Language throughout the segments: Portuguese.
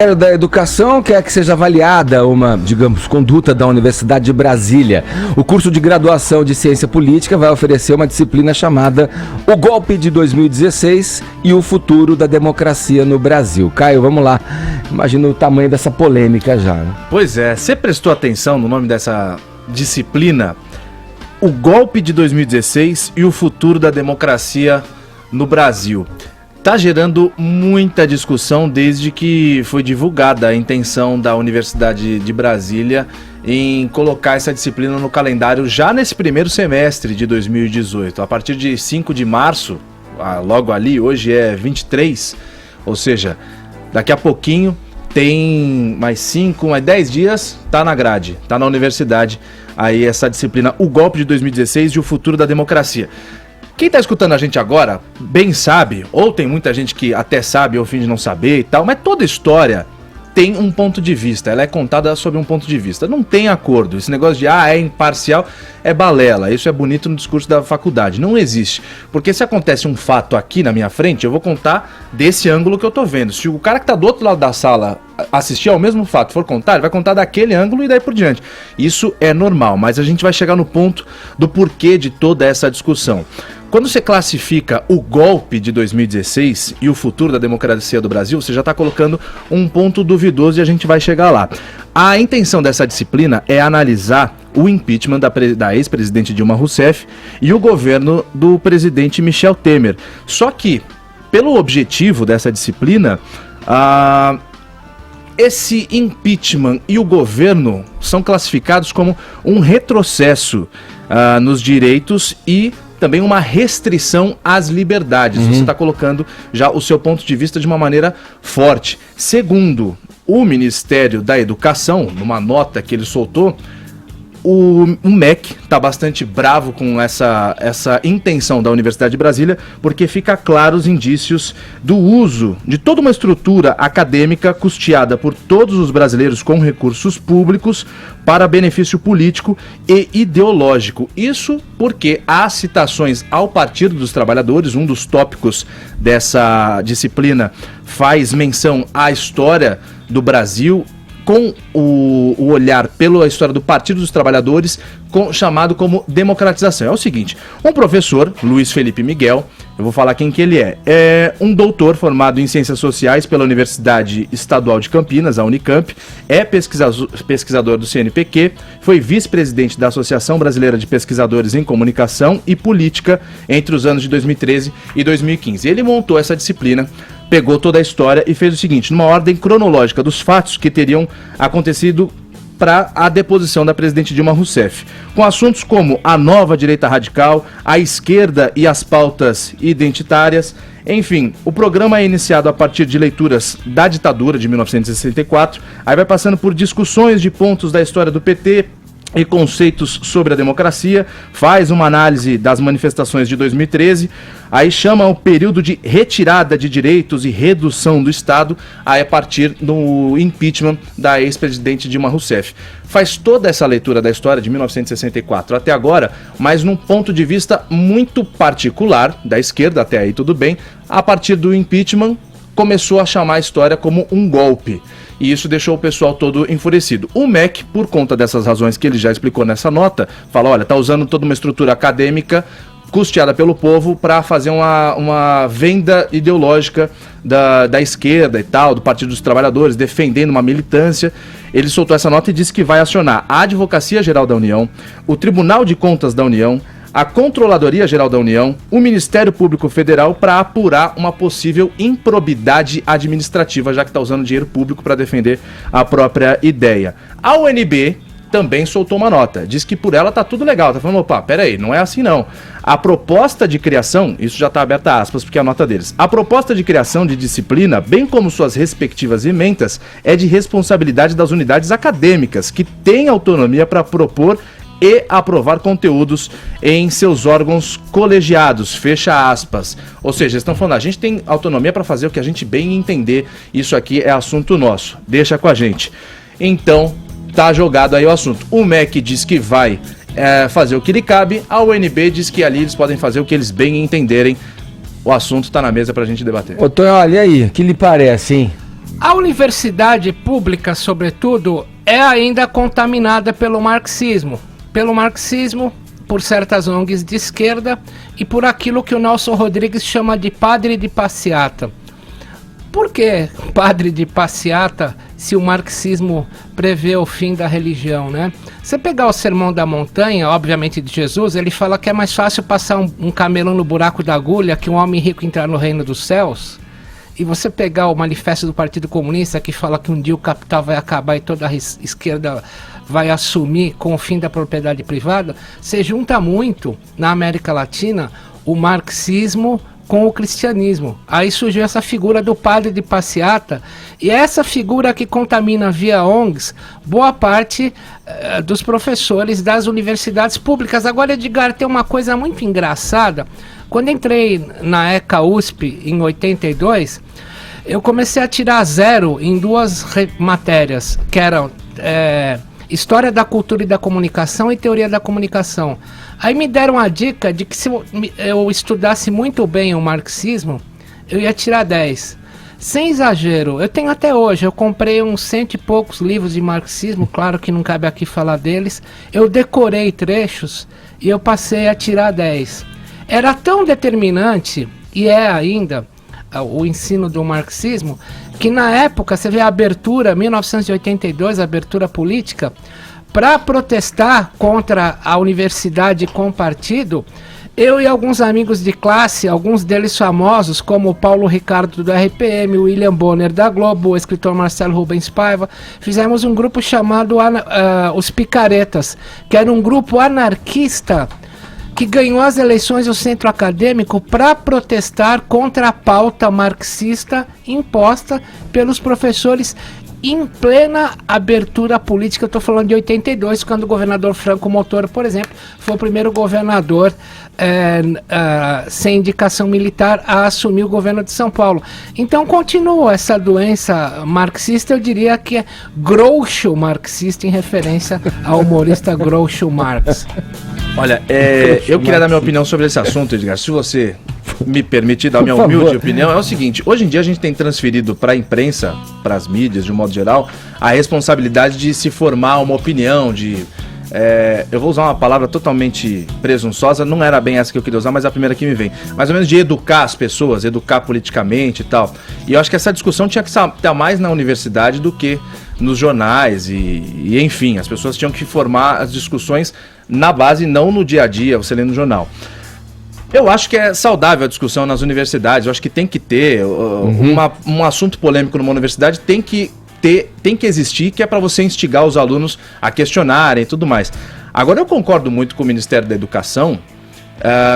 O Ministério da Educação quer que seja avaliada uma, digamos, conduta da Universidade de Brasília. O curso de graduação de Ciência Política vai oferecer uma disciplina chamada O Golpe de 2016 e o Futuro da Democracia no Brasil. Caio, vamos lá. Imagina o tamanho dessa polêmica já, né? Pois é, você prestou atenção no nome dessa disciplina? O Golpe de 2016 e o Futuro da Democracia no Brasil. Está gerando muita discussão desde que foi divulgada a intenção da Universidade de Brasília em colocar essa disciplina no calendário já nesse primeiro semestre de 2018. A partir de 5 de março, logo ali, hoje é 23, ou seja, daqui a pouquinho tem mais 10 dias, tá na grade, tá na universidade, aí essa disciplina, o Golpe de 2016 e o Futuro da Democracia. Quem está escutando a gente agora, bem sabe, ou tem muita gente que até sabe ou finge não saber e tal, mas toda história tem um ponto de vista, ela é contada sob um ponto de vista. Não tem acordo, esse negócio de é imparcial, é balela, isso é bonito no discurso da faculdade, não existe. Porque se acontece um fato aqui na minha frente, eu vou contar desse ângulo que eu tô vendo. Se o cara que tá do outro lado da sala assistir ao mesmo fato, for contar, ele vai contar daquele ângulo e daí por diante. Isso é normal, mas a gente vai chegar no ponto do porquê de toda essa discussão. Quando você classifica o golpe de 2016 e o futuro da democracia do Brasil, você já está colocando um ponto duvidoso e a gente vai chegar lá. A intenção dessa disciplina é analisar o impeachment da ex-presidente Dilma Rousseff e o governo do presidente Michel Temer. Só que, pelo objetivo dessa disciplina, esse impeachment e o governo são classificados como um retrocesso nos direitos e também uma restrição às liberdades. Você está colocando já o seu ponto de vista de uma maneira forte. Segundo o Ministério da Educação, numa nota que ele soltou, o MEC está bastante bravo com essa intenção da Universidade de Brasília, porque fica claro os indícios do uso de toda uma estrutura acadêmica custeada por todos os brasileiros com recursos públicos para benefício político e ideológico. Isso porque há citações ao Partido dos Trabalhadores, um dos tópicos dessa disciplina faz menção à história do Brasil, com o olhar pela história do Partido dos Trabalhadores, chamado como democratização. É o seguinte, um professor, Luiz Felipe Miguel, eu vou falar quem que ele é um doutor formado em Ciências Sociais pela Universidade Estadual de Campinas, a Unicamp, é pesquisador do CNPq, foi vice-presidente da Associação Brasileira de Pesquisadores em Comunicação e Política entre os anos de 2013 e 2015. Ele montou essa disciplina, pegou toda a história e fez o seguinte, numa ordem cronológica dos fatos que teriam acontecido para a deposição da presidente Dilma Rousseff, com assuntos como a nova direita radical, a esquerda e as pautas identitárias. Enfim, o programa é iniciado a partir de leituras da ditadura de 1964, aí vai passando por discussões de pontos da história do PT e conceitos sobre a democracia, faz uma análise das manifestações de 2013, aí chama o período de retirada de direitos e redução do Estado, aí a partir do impeachment da ex-presidente Dilma Rousseff. Faz toda essa leitura da história de 1964 até agora, mas num ponto de vista muito particular, da esquerda até aí tudo bem, a partir do impeachment começou a chamar a história como um golpe. E isso deixou o pessoal todo enfurecido. O MEC, por conta dessas razões que ele já explicou nessa nota, fala, olha, tá usando toda uma estrutura acadêmica custeada pelo povo para fazer uma venda ideológica da esquerda e tal, do Partido dos Trabalhadores, defendendo uma militância. Ele soltou essa nota e disse que vai acionar a Advocacia Geral da União, o Tribunal de Contas da União, a Controladoria Geral da União, o Ministério Público Federal para apurar uma possível improbidade administrativa, já que está usando dinheiro público para defender a própria ideia. A UNB também soltou uma nota, diz que por ela tá tudo legal, tá falando, opa, peraí, não é assim não. A proposta de criação, isso já tá aberta a aspas porque é a nota deles, a proposta de criação de disciplina, bem como suas respectivas emendas, é de responsabilidade das unidades acadêmicas, que têm autonomia para propor e aprovar conteúdos em seus órgãos colegiados, fecha aspas. Ou seja, eles estão falando, a gente tem autonomia para fazer o que a gente bem entender, isso aqui é assunto nosso, deixa com a gente. Então, tá jogado aí o assunto. O MEC diz que vai fazer o que lhe cabe, a UNB diz que ali eles podem fazer o que eles bem entenderem. O assunto tá na mesa pra gente debater. Ô, Tonho, olha aí, o que lhe parece, hein? A universidade pública, sobretudo, é ainda contaminada pelo marxismo. Por certas ONGs de esquerda e por aquilo que o Nelson Rodrigues chama de padre de passeata. Por que padre de passeata se o marxismo prevê o fim da religião, né? Você pegar o Sermão da Montanha, obviamente de Jesus, ele fala que é mais fácil passar um camelo no buraco da agulha que um homem rico entrar no reino dos céus. E você pegar o manifesto do Partido Comunista, que fala que um dia o capital vai acabar e toda a esquerda vai assumir com o fim da propriedade privada, você junta muito, na América Latina, o marxismo com o cristianismo. Aí surgiu essa figura do padre de passeata, e é essa figura que contamina via ONGs boa parte dos professores das universidades públicas. Agora, Edgar, tem uma coisa muito engraçada. Quando entrei na ECA USP em 82, eu comecei a tirar 0 em 2 matérias, que eram História da Cultura e da Comunicação e Teoria da Comunicação. Aí me deram a dica de que se eu estudasse muito bem o marxismo, eu ia tirar 10. Sem exagero, eu tenho até hoje, eu comprei uns 100 e poucos livros de marxismo, claro que não cabe aqui falar deles, eu decorei trechos e eu passei a tirar 10. Era tão determinante, e é ainda, o ensino do marxismo, que na época, você vê a abertura, 1982, a abertura política, para protestar contra a universidade com partido, eu e alguns amigos de classe, alguns deles famosos, como o Paulo Ricardo do RPM, o William Bonner da Globo, o escritor Marcelo Rubens Paiva, fizemos um grupo chamado Os Picaretas, que era um grupo anarquista que ganhou as eleições do centro acadêmico para protestar contra a pauta marxista imposta pelos professores em plena abertura política. Eu estou falando de 82, quando o governador Franco Montoro, por exemplo, foi o primeiro governador sem indicação militar a assumir o governo de São Paulo. Então continua essa doença marxista, eu diria que é Groucho marxista, em referência ao humorista Groucho Marx. Olha, eu queria dar minha opinião sobre esse assunto, Edgar. Se você me permitir dar minha humilde opinião, é o seguinte: hoje em dia a gente tem transferido para a imprensa, para as mídias de um modo geral, a responsabilidade de se formar uma opinião, eu vou usar uma palavra totalmente presunçosa, não era bem essa que eu queria usar, mas é a primeira que me vem. Mais ou menos de educar as pessoas, educar politicamente e tal. E eu acho que essa discussão tinha que estar mais na universidade do que nos jornais e enfim, as pessoas tinham que formar as discussões na base, não no dia a dia, você lê no jornal. Eu acho que é saudável a discussão nas universidades, eu acho que tem que ter um assunto polêmico numa universidade, tem que existir, que é para você instigar os alunos a questionarem e tudo mais. Agora, eu concordo muito com o Ministério da Educação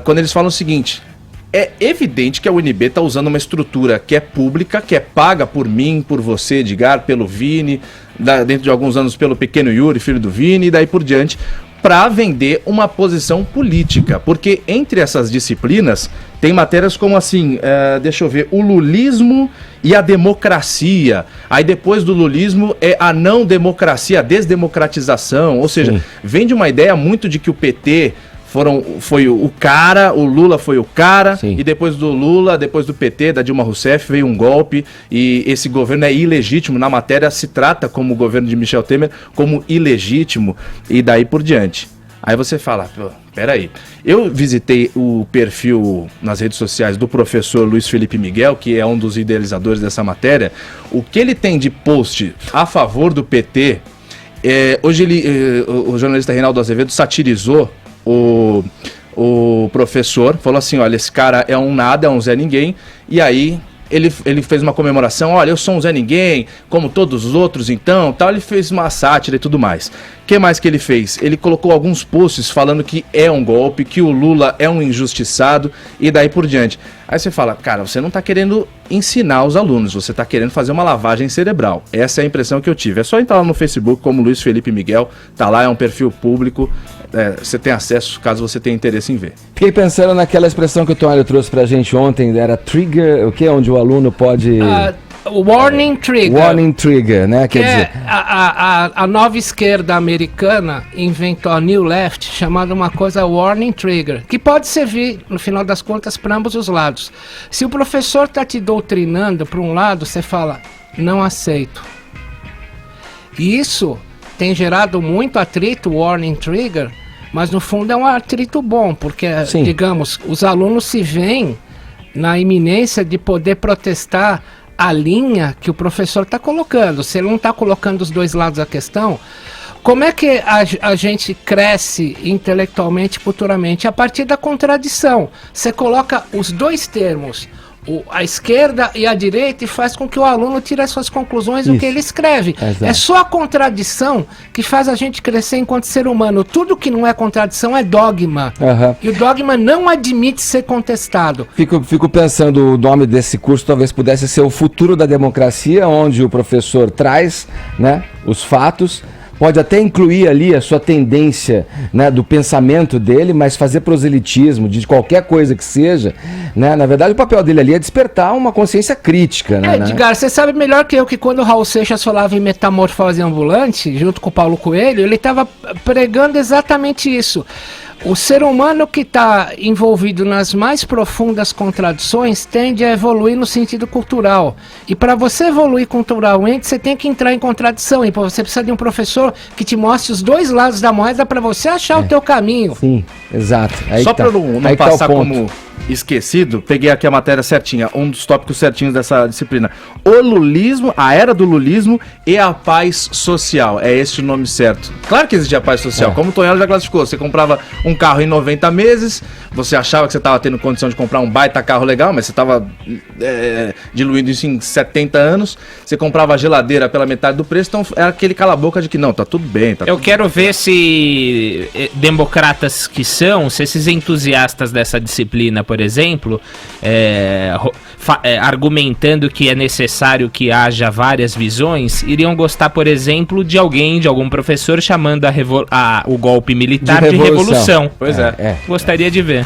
quando eles falam o seguinte: é evidente que a UNB está usando uma estrutura que é pública, que é paga por mim, por você, Edgar, pelo Vini, dentro de alguns anos pelo pequeno Yuri, filho do Vini, e daí por diante, para vender uma posição política. Porque entre essas disciplinas tem matérias como assim, deixa eu ver, o lulismo e a democracia. Aí depois do lulismo é a não democracia, a desdemocratização. Ou seja, vende uma ideia muito de que o PT foi o cara, o Lula foi o cara, e depois do Lula, depois do PT, da Dilma Rousseff, veio um golpe, e esse governo é ilegítimo. Na matéria se trata como o governo de Michel Temer como ilegítimo, e daí por diante. Aí você fala, peraí, eu visitei o perfil nas redes sociais do professor Luiz Felipe Miguel, que é um dos idealizadores dessa matéria. O que ele tem de post a favor do PT, hoje o jornalista Reinaldo Azevedo satirizou o professor, falou assim: olha, esse cara é um nada, é um Zé Ninguém. E aí ele fez uma comemoração: olha, eu sou um Zé Ninguém, como todos os outros, então, tal. Ele fez uma sátira e tudo mais. O que mais que ele fez? Ele colocou alguns posts falando que é um golpe, que o Lula é um injustiçado e daí por diante. Aí você fala, cara, você não está querendo ensinar os alunos, você está querendo fazer uma lavagem cerebral. Essa é a impressão que eu tive. É só entrar lá no Facebook como Luiz Felipe Miguel, tá lá, é um perfil público, você tem acesso caso você tenha interesse em ver. Fiquei pensando naquela expressão que o Tonalho trouxe pra gente ontem, era trigger, o que? Onde o aluno pode... Warning Trigger. Warning Trigger, né? Quer dizer... A nova esquerda americana inventou a New Left, chamada uma coisa Warning Trigger, que pode servir, no final das contas, para ambos os lados. Se o professor está te doutrinando para um lado, você fala, não aceito. E isso tem gerado muito atrito, warning trigger, mas no fundo é um atrito bom, porque, Sim. digamos, os alunos se veem na iminência de poder protestar a linha que o professor está colocando. Se ele não está colocando os dois lados da questão, como é que a gente cresce intelectualmente, culturalmente? A partir da contradição. Você coloca os dois termos, a esquerda e a direita, e faz com que o aluno tire as suas conclusões do que ele escreve. Exato. É só a contradição que faz a gente crescer enquanto ser humano. Tudo que não é contradição é dogma. Aham. E o dogma não admite ser contestado. Fico pensando, o nome desse curso talvez pudesse ser o futuro da democracia, onde o professor traz, né, os fatos, pode até incluir ali a sua tendência, né, do pensamento dele, mas fazer proselitismo de qualquer coisa que seja, né, na verdade o papel dele ali é despertar uma consciência crítica, né? Edgar, você sabe melhor que eu que quando o Raul Seixas falava em metamorfose ambulante, junto com o Paulo Coelho, ele estava pregando exatamente isso. O ser humano que está envolvido nas mais profundas contradições tende a evoluir no sentido cultural. E para você evoluir culturalmente, você tem que entrar em contradição. E você precisa de um professor que te mostre os dois lados da moeda para você achar o teu caminho. Sim, exato. Aí Só tá. para não Aí tá o passar ponto. como esquecido, peguei aqui a matéria certinha, um dos tópicos certinhos dessa disciplina. O lulismo, a era do lulismo e a paz social. É esse o nome certo. Claro que existia a paz social. É. Como o Tonhela já classificou, você comprava um carro em 90 meses, você achava que você estava tendo condição de comprar um baita carro legal, mas você estava diluindo isso em 70 anos, você comprava a geladeira pela metade do preço, então era aquele cala-boca de que não, tá tudo bem. Tá Eu tudo quero ver se democratas que são, se esses entusiastas dessa disciplina, por exemplo, argumentando que é necessário que haja várias visões, iriam gostar, por exemplo, de algum professor chamando o golpe militar de revolução. Pois é. Gostaria de ver.